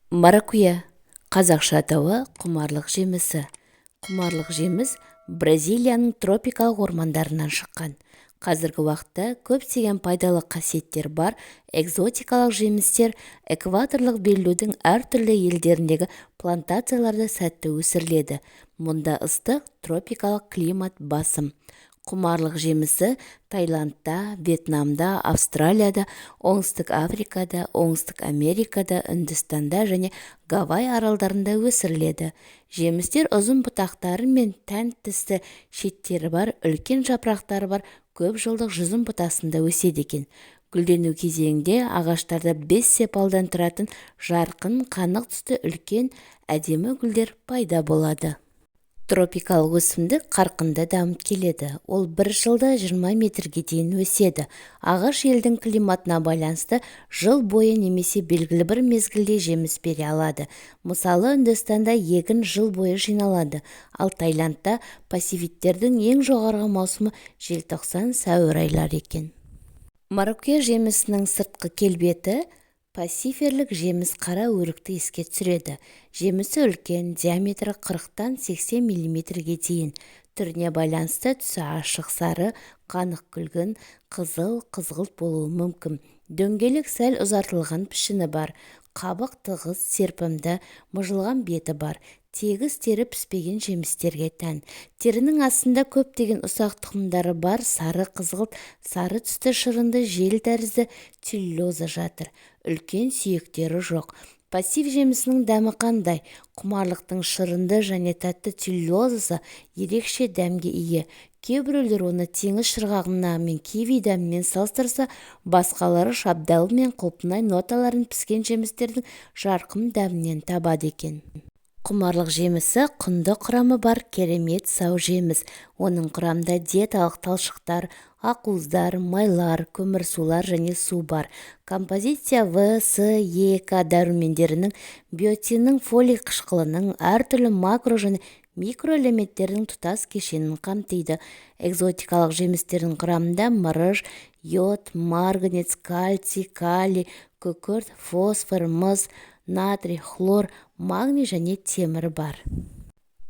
Маракуйя қазақша атауы құмарлық жемісі. Құмарлық жеміс Бразилияның тропикалық ормандарынан шыққан. Қазіргі уақытта көптеген пайдалы қасиеттер бар экзотикалық жемістер экваторлық белдеудің әртүрлі елдеріндегі плантацияларда сәтті өсіріледі. Мұнда ыстық тропикалық климат басым. Құмарлық жемісі Таиландта, Вьетнамда, Австралияда, Оңтүстік Африкада, Оңтүстік Америкада, Үндістанда және Гавай аралдарында өсіріледі. Жемістер ұзын бұтақтары мен тән тісті шеттері бар, үлкен жапырақтары бар көп жылдық жүзім бұтасында өседі екен. Гүлдену кезеңінде ағаштарда 5 сепалдан тұратын жарқын, қанық түсті үлкен, әдемі гүлдер пайда болады. Тропикалық өсімдік қарқынды дамып келеді. Ол бір жылда 20 метрге дейін өседі. Ағаш елдің климатына байланысты жыл бойы немесе белгілі бір мезгілде жеміс бере алады. Мысалы, Үндістанда егін жыл бойы жиналады, ал Таиландта пассивиттердің ең жоғарғы маусымы желтоқсан-сәуір айлары екен. Маракуйя жемісінің сыртқы келбеті пассиферлік жеміс қара өрікті еске түсіреді. Жемісі үлкен, диаметрі 40-тан 80 мм-ге дейін. Түріне байланысты түсі ашық сары, қанық күлгін, қызыл, қызғылт болуы мүмкін. Дөңгелек сәл ұзартылған пішіні бар. Қабық тығыз, серпімді, мыжылған беті бар. Тегіс тері піспеген жемістерге тән. Терінің астында көптеген ұсақ тұқымдары бар сары қызғылт, сары түсті шырынды жел тәрізді целлюлоза жатыр. Үлкен сүйектері жоқ. Пассив жемісінің дәмі қандай? Құмарлықтың шырынды және тәтті целлюлозасы ерекше дәмге ие. Кейбіреулер оны теңіз шырғағына мен киви дәмімен салыстырса, басқалары шабдалы мен құлпынай ноталарын піскен жемістердің жарқын дәмінен табады екен. Құмарлық жемісі құнды құрамы бар керемет сау жеміс. Оның құрамында диеталық талшықтар, ақуыздар, майлар, көмірсулар және су бар. Композиция В, С, Е, К дәрумендерінің, биотиннің, фолий қышқылының, әртүрлі макро және микроэлементтердің тұтас кешенін қамтиды. Экзотикалық жемістердің құрамында мырыш, йод, марганец, кальций, калий, күкірт, фосфор, мыс, натрий, хлор, магний және темір бар.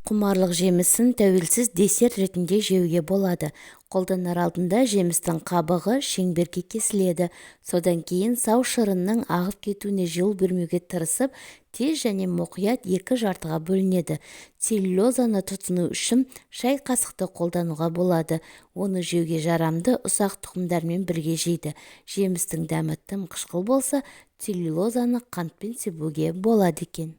Құмарлық жемісін тәуелсіз десерт ретінде жеуге болады. Қолданар алдында жемістің қабығы шеңберге кесіледі. Содан кейін сау шырынның ағып кетуіне жол бермеуге тырысып, тез және мұқият екі жартыға бөлінеді. Целлюлозаны тұтыну үшін шай қасықты қолдануға болады. Оны жеуге жарамды ұсақ тұқымдармен бірге жейді. Жемістің дәмі тым қышқыл болса, целлюлозаны қантпен себуге болады екен.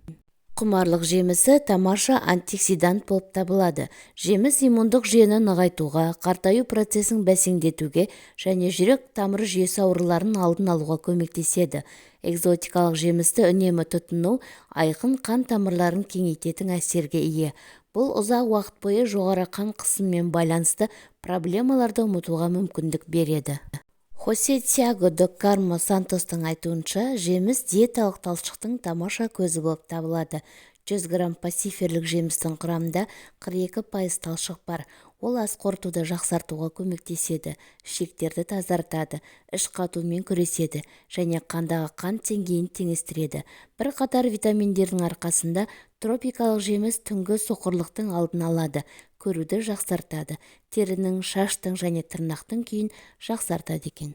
Құмарлық жемісі тамаша антиоксидант болып табылады. Жеміс иммундық жүйені нығайтуға, қартаю процесін бәсеңдетуге және жүрек тамыр жүйесі ауруларын алдын алуға көмектеседі. Экзотикалық жемісті үнемі тұтыну айқын қан тамырларын кеңейтетін әсерге ие. Бұл ұзақ уақыт бойы жоғары қан қысымымен байланысты проблемаларды ұмытуға мүмкіндік береді. Хосе Тиаго де Кармо Сантостың айтуынша, жеміс диеталық талшықтың тамаша көзі болып табылады. 100 грамм пассиферлік жемістің құрамында 42% талшық бар. Ол ас қорытуды жақсартуға көмектеседі, ішектерді тазартады, іш қатумен күреседі және қандағы қан деңгейін теңестіреді. Бір қатар витаминдердің арқасында тропикалық жеміс түнгі соқырлықтың алдын алады, көруді жақсартады, терінің, шаштың және тырнақтың күйін жақсартады екен.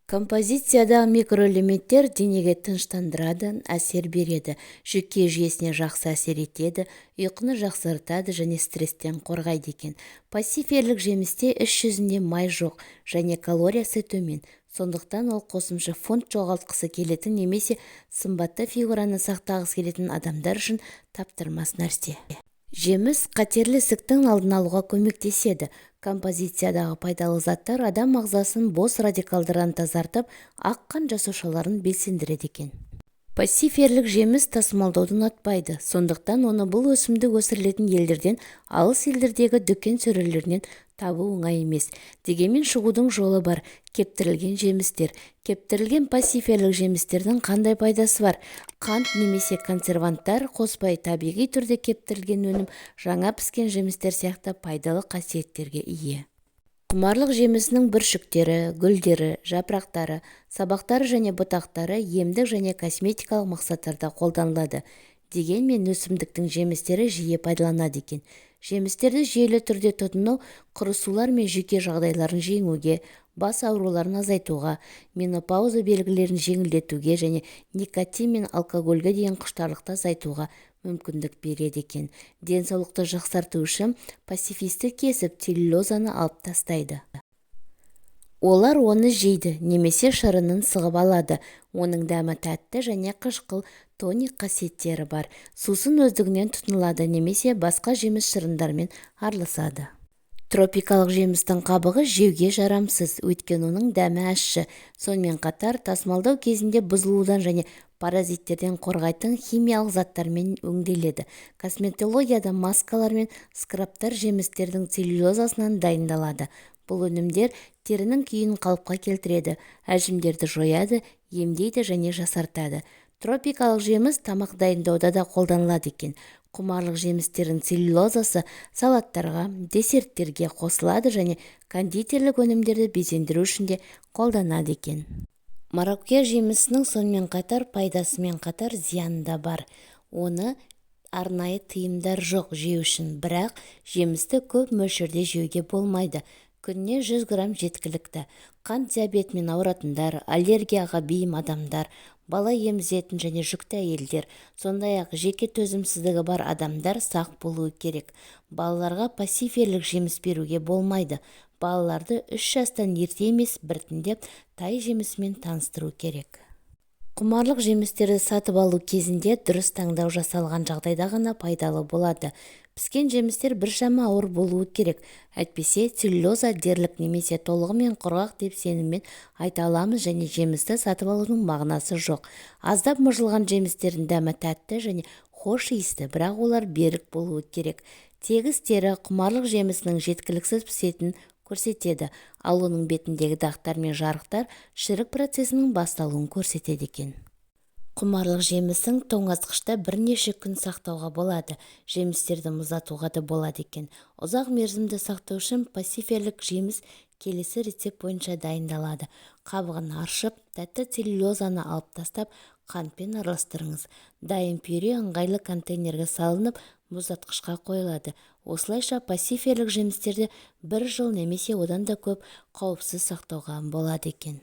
Композициядағы микроэлементтер денеге тыныштандырады, әсер береді, жүйке жүйесіне жақсы әсер етеді, ұйқыны жақсартады және стресстен қорғайды екен. Пассиферлік жемісте іс жүзінде май жоқ және калориясы төмен. Сондықтан ол қосымша фунт жоғалтқысы келетін немесе сымбатты фигураны сақтағысы келетін адамдар үшін таптырмас нәрсе. Жеміс қатерлі ісіктің алдын алуға көмектеседі. Композициядағы пайдалы заттар адам ағзасын бос радикалдардан тазартып, ақ қан жасушаларын белсендіреді екен. Пассиферлік жеміс тасымалдауды ұнатпайды, сондықтан оны бұл өсімдік өсірілетін елдерден алыс елдердегі дүкен сөрелерінен табу оңай емес. Дегенмен шығудың жолы бар. Кептірілген жемістер. Кептірілген пассиферлік жемістердің қандай пайдасы бар? Қант немесе консерванттар қоспай табиғи түрде кептірілген өнім жаңа піскен жемістер сияқты пайдалы қасиеттерге ие. Құмарлық жемісінің бүршіктері, гүлдері, жапырақтары, сабақтары және бұтақтары емдік және косметикалық мақсаттарда қолданылады. Дегенмен өсімдіктің жемістері жиі пайдаланады екен. Жемістерді жүйелі түрде тұтыну құрысулар мен жүйке жағдайларын жеңуге, бас ауруларын азайтуға, менопауза белгілерін жеңілдетуге және никотин мен алкогольге деген құштарлықты азайтуға мүмкіндік береді екен. Денсаулықты жақсарту үшін пасифисті кесіп целлюлозаны алып тастайды. Олар оны жейді немесе шырынын сығып алады. Оның дәмі тәтті және қышқыл тоник қасиеттері бар. Сусын өздігінен тұтынылады немесе басқа жеміс шырындармен араласады. Тропикалық жемістің қабығы жеуге жарамсыз, өйткені оның дәмі ащы. Сонымен қатар тасымалдау кезінде бұзылудан және паразиттерден қорғайтын химиялық заттармен өңделеді. Косметологияда маскалар мен скрабтар жемістердің целлюлозасынан дайындалады. Бұл өнімдер терінің күйін қалыпқа келтіреді, әжімдерді жояды, емдейді және жасартады. Тропикалық жеміс тамақ дайындауда да қолданылады екен. Құмарлық жемістердің целлюлозасы салаттарға, десерттерге қосылады және кондитерлік өнімдерді безендіру үшін де қолданады екен. Маракуйя жемісінің сонымен қатар пайдасымен қатар зияны да бар. Оны арнайы тыйымдар жоқ жеу үшін, бірақ жемісті көп мөлшерде жеуге болмайды. Күніне 100 грамм жеткілікті. Қант диабетімен ауыратындар, аллергияға бейім адамдар, бала емізетін және жүкті әйелдер, сондай-ақ жеке төзімсіздігі бар адамдар сақ болуы керек. Балаларға пасиферлік жеміс беруге болмайды. Балаларды 3 жастан ерте емес біртіндеп тай жемісімен таныстыру керек. Құмарлық жемістерді сатып алу кезінде дұрыс таңдау жасалған жағдайда ғана пайдалы болады. Піскен жемістер біршама ауыр болуы керек, әйтпесе целлюлоза дерлік немесе толығымен құрғақ деп сеніммен айта аламыз және жемісті сатып алудың мағынасы жоқ. Аздап мыжылған жемістердің дәмі тәтті және хош иісті, бірақ олар берік болуы керек. Тегіс тері құмарлық жемісінің жеткіліксіз пісетінін көрсетеді, ал оның бетіндегі дақтар мен жарықтар шірік процесінің басталуын көрсетеді екен. Құмарлық жемісін тоңазытқышта бірнеше күн сақтауға болады. Жемістерді мұздатуға да болады екен. Ұзақ мерзімді сақтау үшін пасиферлік жеміс келесі рецепт бойынша дайындалады. Қабығын аршып, тәтті целлюлозаны алып тастап, қантпен араластырыңыз. Дайын пюре ыңғайлы контейнерге салынып, мұздатқышқа қойылады. Осылайша пасиферлік жемістерді 1 жыл немесе одан да көп қауіпсіз сақтауға болады екен.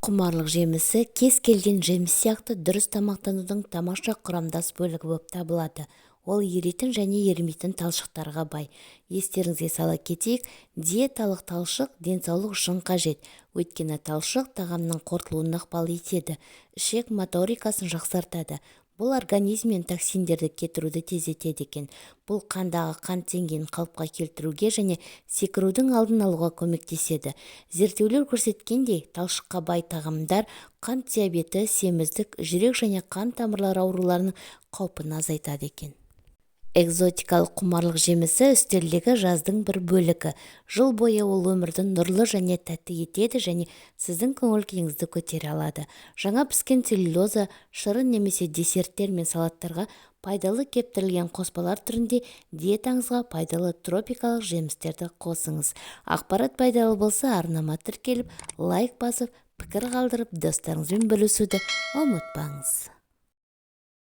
Құмарлық жемісі кез келген жеміс сияқты дұрыс тамақтанудың тамаша құрамдас бөлігі болып табылады. Ол еритін және ерімейтін талшықтарға бай. Естеріңізге сала кетейік, диеталық талшық денсаулық үшін қажет. Өйткені талшық тағамның қорытылуына ықпал етеді, ішек моторикасын жақсартады. Бұл организмнен токсиндерді кетіруді тездетеді екен. Бұл қандағы қант деңгейін қалыпқа келтіруге және секірудің алдын алуға көмектеседі. Зерттеулер көрсеткендей, талшыққа бай тағамдар қант диабеті, семіздік, жүрек және қан тамырлары ауруларының қаупін азайтады екен. Экзотикалық құмарлық жемісі үстелдегі жаздың бір бөлігі. Жыл бойы ол өмірді нұрлы және тәтті етеді және сіздің көңіл-күйіңізді көтере алады. Жаңа піскен целлюлоза, шырын немесе десерттер мен салаттарға пайдалы кептірілген қоспалар түрінде диетаңызға пайдалы тропикалық жемістерді қосыңыз. Ақпарат пайдалы болса, арнама тіркеліп, лайк басып, пікір қалдырып, достарыңызбен бөлісуді ұмытпаңыз.